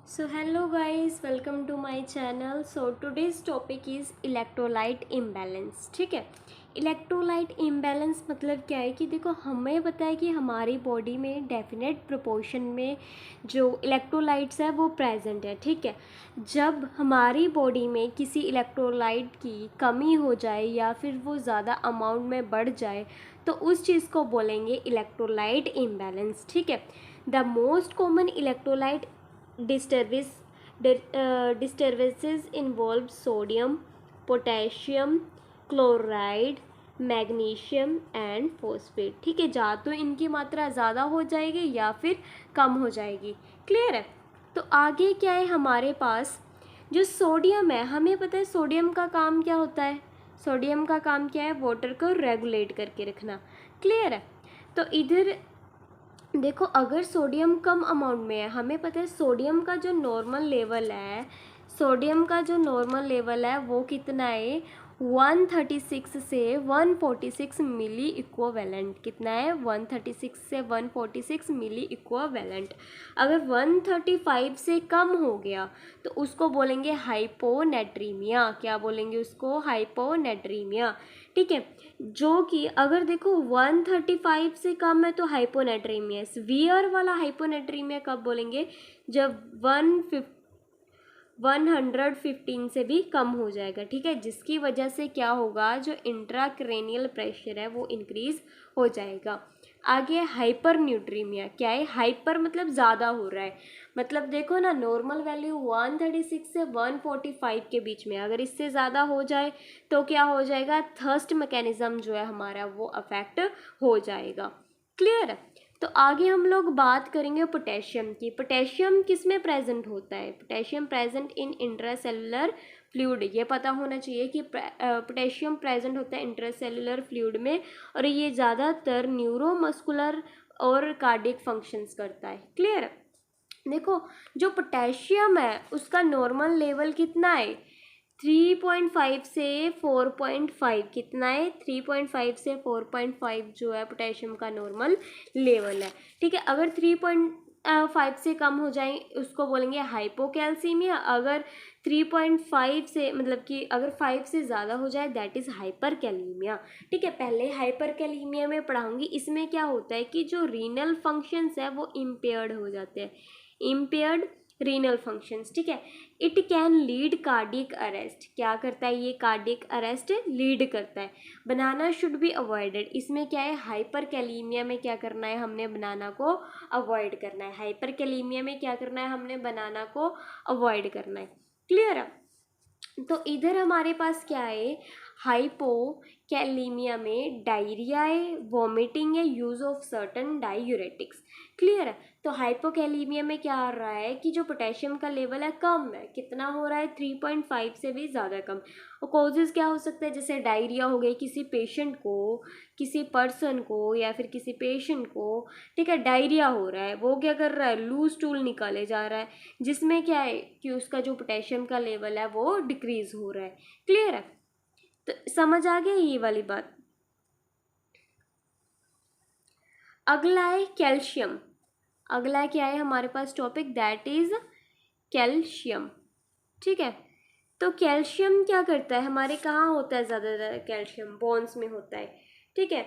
So hello guys, welcome to my channel. So today's topic is electrolyte imbalance. ठीक है, electrolyte imbalance मतलब क्या है कि देखो हमें पता है कि हमारी बॉडी में डेफिनेट प्रोपोर्शन में जो इलेक्ट्रोलाइट्स है वो प्रेजेंट है। ठीक है, जब हमारी बॉडी में किसी इलेक्ट्रोलाइट की कमी हो जाए या फिर वो ज़्यादा अमाउंट में बढ़ जाए तो उस चीज़ को बोलेंगे इलेक्ट्रोलाइट इम्बैलेंस। ठीक है, the most common electrolyte disturbance disturbances involve sodium, potassium, chloride, magnesium and phosphate. ठीक है, या तो इनकी मात्रा ज़्यादा हो जाएगी या फिर कम हो जाएगी। क्लियर है। तो आगे क्या है हमारे पास, जो सोडियम है, हमें पता है सोडियम का काम क्या होता है। सोडियम का काम क्या है, वाटर को रेगुलेट करके रखना। क्लियर है। तो इधर देखो अगर सोडियम कम अमाउंट में है, हमें पता है सोडियम का जो नॉर्मल लेवल है, सोडियम का जो नॉर्मल लेवल है वो कितना है, 136 से 146 मिली इक्विवेलेंट। कितना है, 136 से 146 मिली इक्विवेलेंट। अगर 135 से कम हो गया तो उसको बोलेंगे हाइपोनेट्रीमिया। क्या बोलेंगे उसको, हाइपोनेट्रीमिया। ठीक है, जो कि अगर देखो 135 से कम है तो हाइपोनेट्रीमिया। सीवियर वाला हाइपोनेट्रीमिया कब बोलेंगे, जब 115 से भी कम हो जाएगा। ठीक है, जिसकी वजह से क्या होगा, जो इंट्राक्रेनियल प्रेशर है वो इंक्रीज हो जाएगा। आगे हाइपर न्यूट्रीमिया। क्या है, हाइपर मतलब ज़्यादा हो रहा है, मतलब देखो ना नॉर्मल वैल्यू 136 से 145 के बीच में, अगर इससे ज़्यादा हो जाए तो क्या हो जाएगा, थर्स्ट मैकेनिज्म जो है हमारा वो अफेक्ट हो जाएगा। क्लियर है। तो आगे हम लोग बात करेंगे पोटेशियम की। पोटेशियम किस में प्रेजेंट होता है, potassium present in intracellular fluid. ये पता होना चाहिए कि पोटेशियम प्रेजेंट होता है इंट्रासेलुलर फ्लूइड में, और ये ज़्यादातर न्यूरोमस्कुलर और कार्डियक फंक्शंस करता है। क्लियर है। देखो जो पोटेशियम है उसका नॉर्मल लेवल कितना है, 3.5 से 4.5। कितना है, 3.5 से 4.5 जो है पोटेशियम का नॉर्मल लेवल है। ठीक है, अगर 3.5 से कम हो जाए उसको बोलेंगे हाइपोकैल्सीमिया। अगर 3.5 से मतलब कि अगर 5 से ज़्यादा हो जाए दैट इज़ हाइपरकैलीमिया। ठीक है, पहले हाइपरकैलीमिया में पढ़ाऊंगी। इसमें क्या होता है कि जो रीनल फंक्शंस है वो इम्पेयर्ड हो जाते हैं, इम्पेयर्ड रीनल फंक्शंस। ठीक है, it can lead cardiac arrest. क्या करता है ये, कार्डियक अरेस्ट लीड करता है। बनाना शुड बी अवॉइडेड। इसमें क्या है, हाइपर कैलीमिया में क्या करना है, हमने बनाना को अवॉइड करना है। हाइपर कैलीमिया में क्या करना है, हमने बनाना को अवॉइड करना है। क्लियर है। तो इधर हमारे पास क्या है, हाइपोकैलीमिया में डायरिया है, वॉमिटिंग है, use of certain diuretics. Clear है। तो हाइपोकैलीमिया में क्या आ रहा है कि जो पोटेशियम का लेवल है कम है, कितना हो रहा है, 3.5 से भी ज़्यादा कम। और कॉजेज़ क्या हो सकता है, जैसे डायरिया हो गई किसी पेशेंट को, किसी पर्सन को या फिर किसी पेशेंट को। ठीक है, डायरिया हो रहा है, वो क्या कर रहा है, लूज स्टूल निकाले जा रहा है, जिसमें क्या है कि उसका जो पोटेशियम का लेवल है वो डिक्रीज हो रहा है। क्लियर है। तो समझ आ गया ये वाली बात। अगला है कैल्शियम। अगला क्या है हमारे पास टॉपिक, दैट इज कैल्शियम। ठीक है, तो कैल्शियम क्या करता है, हमारे कहाँ होता है ज़्यादातर कैल्शियम, बोन्स में होता है। ठीक है,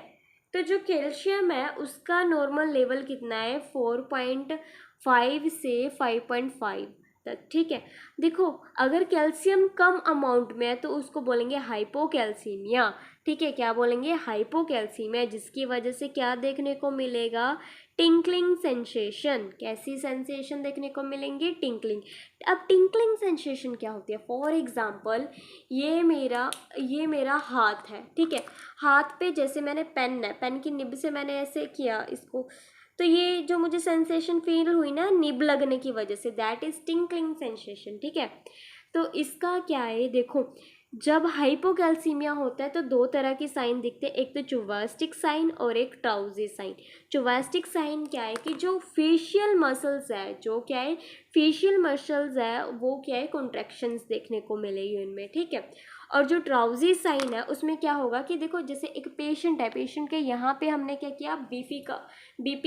तो जो कैल्शियम है उसका नॉर्मल लेवल कितना है, 4.5 से 5.5 तक। ठीक है, देखो अगर कैल्शियम कम अमाउंट में है तो उसको बोलेंगे हाइपोकैल्सीमिया। ठीक है, क्या बोलेंगे, हाइपोकैल्सीमिया, जिसकी वजह से क्या देखने को मिलेगा, टिंकलिंग सेंसेशन। कैसी सेंसेशन देखने को मिलेंगी, टिंकलिंग। अब टिंकलिंग सेंसेशन क्या होती है, फॉर एग्जांपल ये मेरा हाथ है। ठीक है, हाथ पे जैसे मैंने पेन है, पेन की निब से मैंने ऐसे किया इसको, तो ये जो मुझे सेंसेशन फील हुई ना निब लगने की वजह से, दैट इज टिंकलिंग सेंसेशन। ठीक है, तो इसका क्या है, देखो जब हाइपोकैल्सीमिया होता है तो दो तरह के साइन दिखते हैं, एक तो चुवास्टिक साइन और एक टाउजी साइन। चुवास्टिक साइन क्या है कि जो फेशियल मसल्स है, जो क्या है फेशियल मसल्स है वो क्या है, कॉन्ट्रैक्शंस देखने को मिलेगी उनमें। ठीक है, और जो ड्राउजी साइन है उसमें क्या होगा कि देखो जैसे एक पेशेंट है, पेशेंट के यहाँ पे हमने क्या किया, बीपी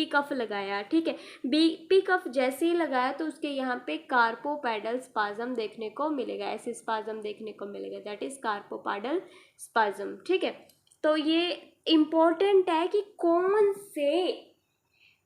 कफ लगाया, ठीक है। बीपी कफ जैसे ही लगाया तो उसके यहाँ पे कार्पोपेडल स्पाज्म देखने को मिलेगा, ऐसे स्पाज्म देखने को मिलेगा, दैट इज कार्पोपेडल स्पाज्म, ठीक है। तो ये इम्पोर्टेंट है कि कौन से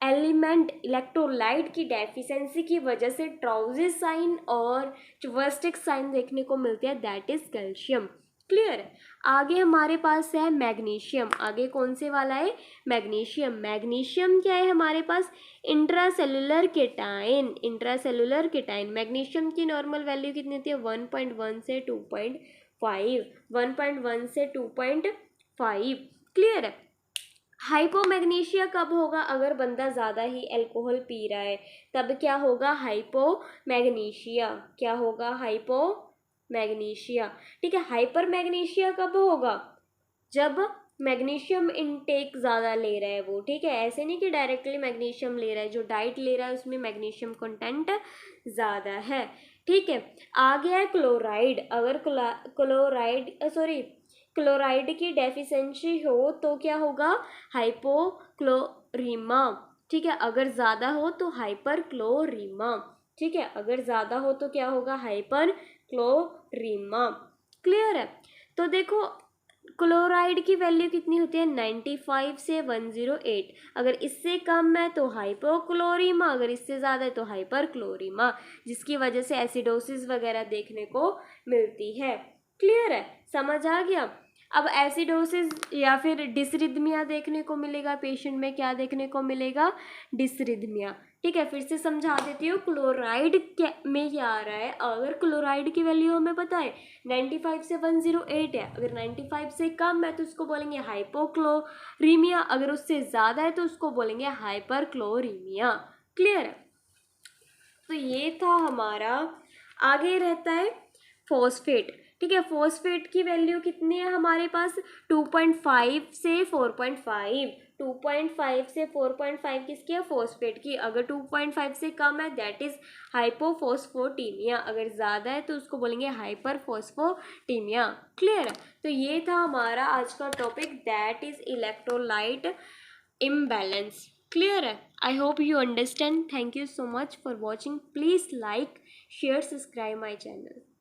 एलिमेंट इलेक्ट्रोलाइट की डेफिशिएंसी की वजह से ड्राउजी साइन और वर्स्टिक साइन देखने को मिलती है, दैट इज कैल्शियम। क्लियर है। आगे हमारे पास है मैग्नीशियम। आगे कौन से वाला है, मैग्नीशियम। मैग्नीशियम क्या है हमारे पास, intracellular cation, intracellular cation. Magnesium की नॉर्मल वैल्यू कितनी होती है, 1.1 से 2.5, 1.1 से 2.5। क्लियर है। हाइपोमैग्नीशिया कब होगा, अगर बंदा ज़्यादा ही अल्कोहल पी रहा है तब क्या होगा, हाइपोमैग्नीशिया। क्या होगा, हाइपोमैग्नीशिया, ठीक है। हाइपरमैग्नीशिया कब होगा, जब मैग्नीशियम इनटेक ज़्यादा ले रहा है वो, ठीक है। ऐसे नहीं कि डायरेक्टली मैग्नीशियम ले रहा है, जो डाइट ले रहा है उसमें मैग्नीशियम कंटेंट ज़्यादा है, ठीक है। आ गया है क्लोराइड। अगर क्लोराइड की डेफिशिएंसी हो तो क्या होगा, हाइपोक्लोरीमा, ठीक है। अगर ज़्यादा हो तो हाइपरक्लोरीमा, ठीक है। अगर ज़्यादा हो तो क्या होगा, हाइपरक्लोरीमा। क्लियर है। तो देखो क्लोराइड की वैल्यू कितनी होती है, 95 से 108। अगर इससे कम है तो हाइपोक्लोरीमा, अगर इससे ज़्यादा है तो हाइपरक्लोरीमा, जिसकी वजह से एसिडोसिस वगैरह देखने को मिलती है। क्लियर है, समझ आ गया। अब एसिडोसिस या फिर डिसरिथमिया देखने को मिलेगा पेशेंट में, क्या देखने को मिलेगा, डिसरिथमिया, ठीक है। फिर से समझा देती हूँ, क्लोराइड में क्या आ रहा है, अगर क्लोराइड की वैल्यू हमें पता है 95 से 108 है, अगर 95 से कम है तो उसको बोलेंगे हाइपोक्लोरीमिया, अगर उससे ज़्यादा है तो उसको बोलेंगे हाइपरक्लोरीमिया। क्लियर है। तो ये था हमारा। आगे रहता है फॉस्फेट, ठीक है। फॉस्फेट की वैल्यू कितनी है हमारे पास, 2.5 से 4.5, 2.5 से 4.5 किसकी है, फॉस्फेट की। अगर 2.5 से कम है दैट इज हाइपोफॉस्फोटीमिया, अगर ज़्यादा है तो उसको बोलेंगे हाइपरफॉस्फोटीमिया। क्लियर है। तो ये था हमारा आज का topic, that is electrolyte imbalance. Clear है। I hope you understand. Thank you so much for watching. Please like, share, subscribe my channel.